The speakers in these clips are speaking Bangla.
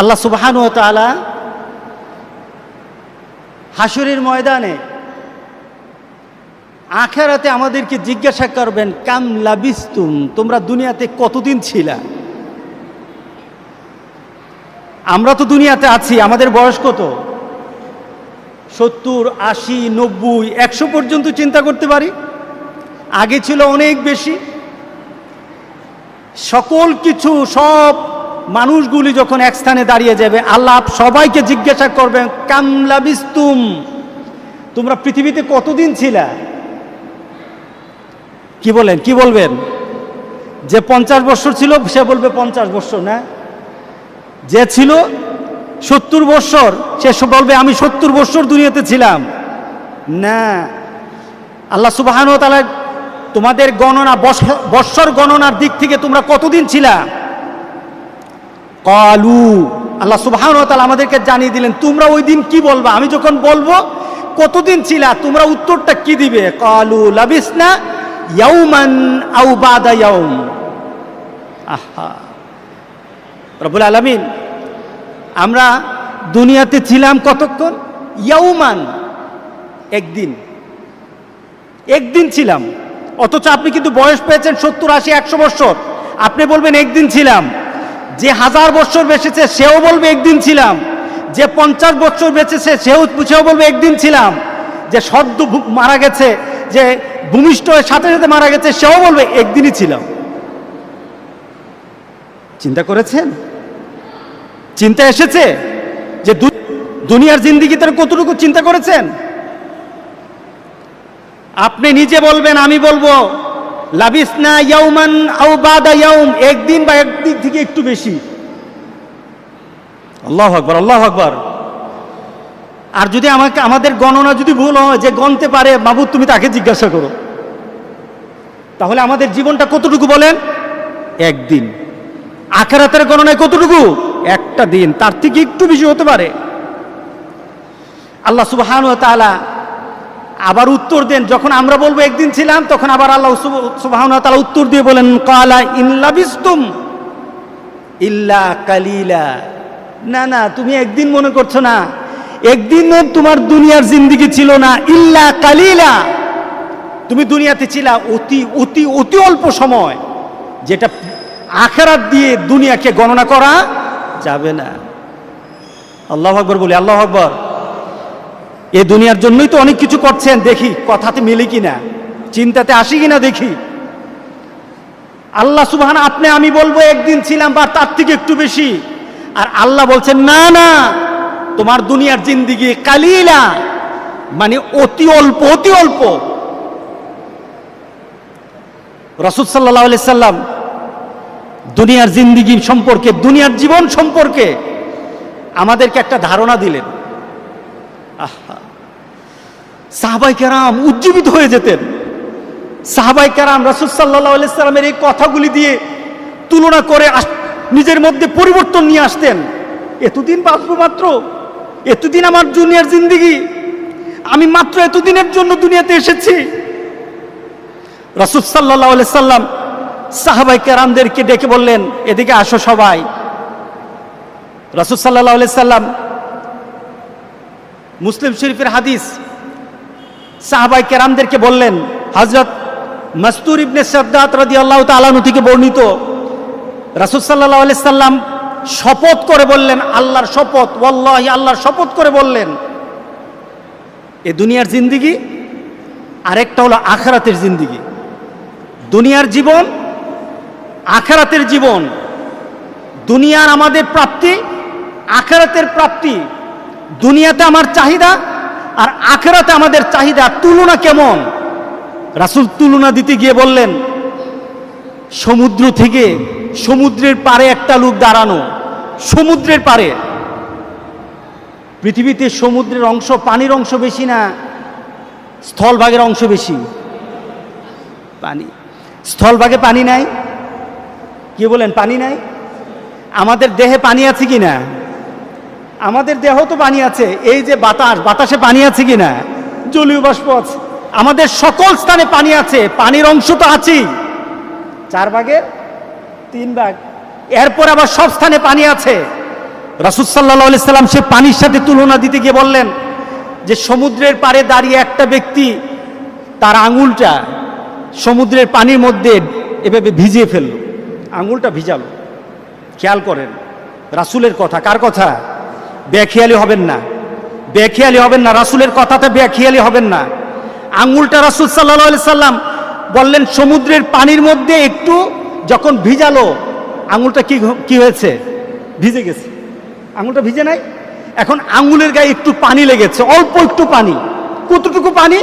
আল্লাহ সুবহানাহু ওয়া তাআলা হাশরের ময়দানে আখিরাতে আমাদেরকে জিজ্ঞাসা করবেন, কাম লাবিস্তুম, তোমরা দুনিয়াতে কতদিন ছিলা? আমরা তো দুনিয়াতে আছি, আমাদের বয়স কত? 70, 80, 90, 100 পর্যন্ত চিন্তা করতে পারি। আগে ছিল অনেক বেশি। সকল কিছু, সব মানুষগুলি যখন এক স্থানে দাঁড়িয়ে যাবে, আল্লাহ সবাইকে জিজ্ঞাসা করবেন, কাম লাবিস্তুম, তোমরা পৃথিবীতে কতদিন ছিলা? কি বলেন, কি বলবেন? যে 50 বছর ছিল সে বলবে 50 বছর না, যে ছিল 70 বছর সে বলবে আমি 70 বছর দুনিয়াতে ছিলাম না। আল্লাহ সুবহানাহু ওয়া তাআলা তোমাদের গণনা, বৎসর গণনার দিক থেকে তোমরা কতদিন ছিলা? ক্বালু, আল্লাহ সুবহানাহু ওয়া তাআলা আমাদেরকে জানিয়ে দিলেন তোমরা ওই দিন কি বলবা। আমি যখন বলবো কতদিন ছিলা, তোমরা উত্তরটা কি দিবে? ক্বালু লাবিসনা ইয়াওমান আও বাদা ইয়াওম। আহা, রব্বুল আলামিন, আমরা দুনিয়াতে ছিলাম কতক্ষণ? ইয়াওমান, একদিন, একদিন ছিলাম। অথচ আপনি কিন্তু বয়স পেয়েছেন 70, 80, 100 বছর, আপনি বলবেন একদিন ছিলাম। যে 1000 বছর বেঁচেছে সেও বলবে একদিন ছিলাম। যে 50 বছর বেঁচেছে সেও বলবে একদিন ছিলাম। যে সদ্য মারা গেছে, যে ভূমিষ্ঠ হয়ে সাথে সাথে মারা গেছে, সেও বলবে একদিনই ছিলাম। চিন্তা করেছেন? চিন্তা এসেছে যে দুনিয়ার জিন্দেগি তার কতটুকু চিন্তা করেছেন? আপনি নিজে বলবেন, আমি বলবো লাবিসনা ইয়াওমান আও বাদা ইয়াওম, একদিন বা একদিন থেকে একটু বেশি। আল্লাহু আকবার, আল্লাহু আকবার। আর যদি আমাদের গণনা যদি ভুল হয়, যে গণতে পারে মাবুদ তুমি তাকে জিজ্ঞাসা করো, তাহলে আমাদের জীবনটা কতটুকু বলেন? একদিন। আখিরাতের গণনায় কতটুকু? একটা দিন, তার থেকে একটু বেশি হতে পারে। আল্লাহ সুবহানাহু ওয়া তাআলা আবার উত্তর দেন, যখন আমরা বলবো একদিন ছিলাম, তখন আবার আল্লাহ সুবহানাহু ওয়া তাআলা উত্তর দিয়ে বলেন, ক্বালা ইন লাবিসতুম ইল্লা কালিলা। না না, তুমি একদিন মনে করছো না, একদিনও তোমার দুনিয়ার জিন্দেগি ছিল না। ইল্লা কালিলা, তুমি দুনিয়াতে ছিলা অতি অতি অতি অল্প সময়, যেটা আখিরাত দিয়ে দুনিয়াকে গণনা করা যাবে না। আল্লাহু আকবার বলি, আল্লাহু আকবার। এই দুনিয়ার জন্যই তো অনেক কিছু করছেন, দেখি কথাতে মিলে কিনা, চিন্তাতে আসি কিনা দেখি। আল্লাহ সুবহানাহু, আপনি আমি বলবো একদিন ছিলাম বা তার থেকে একটু বেশি, আর আল্লাহ বলছেন না না, তোমার দুনিয়ার জিন্দেগি কালিলা, মানে অতি অল্প, অতি অল্প। রাসূল সাল্লাল্লাহু আলাইহি সাল্লাম দুনিয়ার জিন্দেগি সম্পর্কে, দুনিয়ার জীবন সম্পর্কে আমাদেরকে একটা ধারণা দিলেন। আহা, সাহাবায়ে কেরাম উজ্জীবিত হয়ে যেতেন। সাহাবায়ে কেরাম রাসূল সাল্লাল্লাহু আলাইহি সাল্লামের এই কথাগুলি দিয়ে তুলনা করে নিজের মধ্যে পরিবর্তন নিয়ে আসতেন। এতদিন বাঁচবো, মাত্র এতদিন আমার দুনিয়ার জিন্দেগি, আমি মাত্র এতদিনের জন্য দুনিয়াতে এসেছি। রাসূল সাল্লাল্লাহু আলাইহি সাল্লাম সাহাবায়ে কেরামদেরকে ডেকে বললেন, এদিকে আসো সবাই। রাসূল সাল্লাল্লাহু আলাইহি সাল্লাম, মুসলিম শরীফের হাদিস, সাহাবায়ে কেরামদেরকে বললেন, হযরত মাসতুর ইবনে সাদ্দাত রাদিয়াল্লাহু তাআলা আনহু থেকে বর্ণিত, রাসূল সাল্লাল্লাহু আলাইহি সাল্লাম শপথ করে বললেন, আল্লাহর শপথ, ওয়াল্লাহি, আল্লাহর শপথ করে বললেন, এই দুনিয়ার জিন্দেগি আরেকটা হলো আখিরাতের জিন্দেগি। দুনিয়ার জীবন, আখিরাতের জীবন। দুনিয়ার আমাদের প্রাপ্তি, আখিরাতের প্রাপ্তি। দুনিয়াতে আমার চাহিদা আর আখিরাতে আমাদের চাহিদা, তুলনা কেমন? রাসূল তুলনা দিতে গিয়ে বললেন, সমুদ্র থেকে সমুদ্রের পারে একটা লোক দাঁড়ানো, সমুদ্রের পারে। পৃথিবীতে সমুদ্রের অংশ, পানির অংশ বেশি না স্থলভাগের অংশ বেশি? পানি। স্থলভাগে পানি নাই? কি বলেন, পানি নাই? আমাদের দেহে পানি আছে কিনা? আমাদের দেহ তো পানি আছে। এই যে বাতাস, বাতাসে পানি আছে কিনা? জলীয় বাষ্প আছে। আমাদের সকল স্থানে পানি আছে, পানির অংশ তো আছেই, 4 ভাগের 3 ভাগ। এরপর আবার সব স্থানে পানি আছে। রাসূল সাল্লাল্লাহু আলাইহি সাল্লাম সে পানির সাথে তুলনা দিতে গিয়ে বললেন যে সমুদ্রের পাড়ে দাঁড়িয়ে একটা ব্যক্তি তার আঙুলটা সমুদ্রের পানির মধ্যে এভাবে ভিজিয়ে ফেলল, আঙুলটা ভিজালো। খেয়াল করেন রাসূলের কথা, কার কথা? বেখেয়ালি হবেন না, বেখেয়ালি হবেন না, রাসূলের কথাতে বেখেয়ালি হবেন না। আঙুলটা রাসূল সাল্লাল্লাহু আলাইহি সাল্লাম বললেন সমুদ্রের পানির মধ্যে একটু যখন ভিজালো, আঙুলটা কি হয়েছে? ভিজে গেছে। আঙুলটা ভিজে নাই, এখন আঙুলের গায়ে একটু পানি লেগেছে, অল্প একটু পানি। কতটুকু পানি?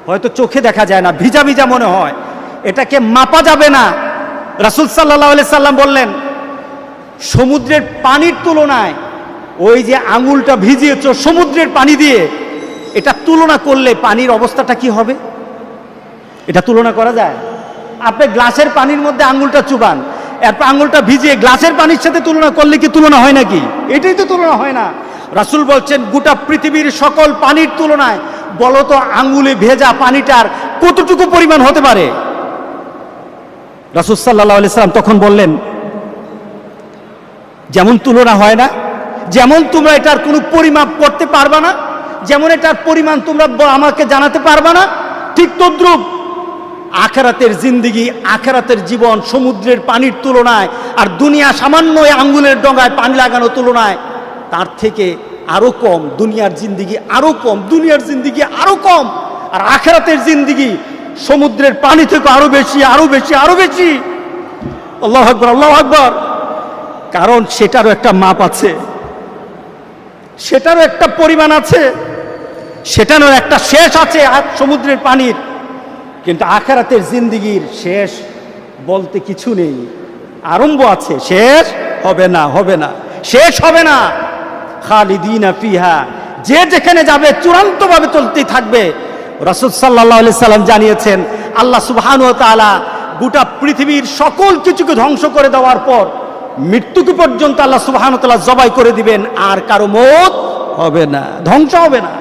হয়তো চোখে দেখা যায় না, ভিজা ভিজা মনে হয়, এটাকে মাপা যাবে না। রাসূল সাল্লাল্লাহু আলাইহি সাল্লাম বললেন সমুদ্রের পানির তুলনায় ওই যে আঙুলটা ভিজিয়েছ সমুদ্রের পানি দিয়ে, এটা তুলনা করলে পানির অবস্থাটা কি হবে? এটা তুলনা করা যায়? আপনি গ্লাসের পানির মধ্যে আঙুলটা চুবান, এরপর আঙুলটা ভিজিয়ে গ্লাসের পানির সাথে তুলনা করলে কি তুলনা হয় নাকি? এটাই তো তুলনা হয় না। রাসূল বলছেন গোটা পৃথিবীর সকল পানির তুলনায় বলো তো আঙুলে ভেজা পানিটার কতটুকু পরিমাণ হতে পারে? রাসূল সাল্লাল্লাহু আলাইহি সাল্লাম তখন বললেন যেমন তুলনা হয় না, যেমন তোমরা এটার কোনো পরিমাপ করতে পারবা না, যেমন এটার পরিমাণ তোমরা আমাকে জানাতে পারবা না, ঠিক তদ্রূপ আখিরাতের জিন্দেগি, আখিরাতের জীবন সমুদ্রের পানির তুলনায় আর দুনিয়া সামান্য আঙ্গুলের ডগায় পানি লাগানো তুলনায় তার থেকে আরো কম। দুনিয়ার জিন্দেগি আরো কম, দুনিয়ার জিন্দেগি আরো কম, আর আখিরাতের জিন্দেগি সমুদ্রের পানি থেকে আরো বেশি, আরো বেশি, আরো বেশি। আল্লাহু আকবার, আল্লাহু আকবার। কারণ সেটারও একটা মাপ আছে, সেটারও একটা পরিমাণ আছে, সেটারও একটা শেষ আছে সমুদ্রের পানির। কিন্তু আখিরাতের জিন্দেগির শেষ বলতে কিছু নেই, আরম্ভ আছে, শেষ হবে না, হবে না, শেষ হবে না। খালিদিনা ফিহা, যে যেখানে যাবে চূড়ান্তভাবে চলতেই থাকবে। রাসূল সাল্লাল্লাহু আলাইহি সাল্লাম জানিয়েছেন আল্লাহ সুবহানাহু ওয়া তাআলা গোটা পৃথিবীর সকল কিছুকে ধ্বংস করে দেওয়ার পর মৃত্যুকে পর্যন্ত আল্লাহ সুবহানাহু ওয়া তাআলা জবাই করে দিবেন, আর কারো মওত হবে না, ধ্বংস হবে না।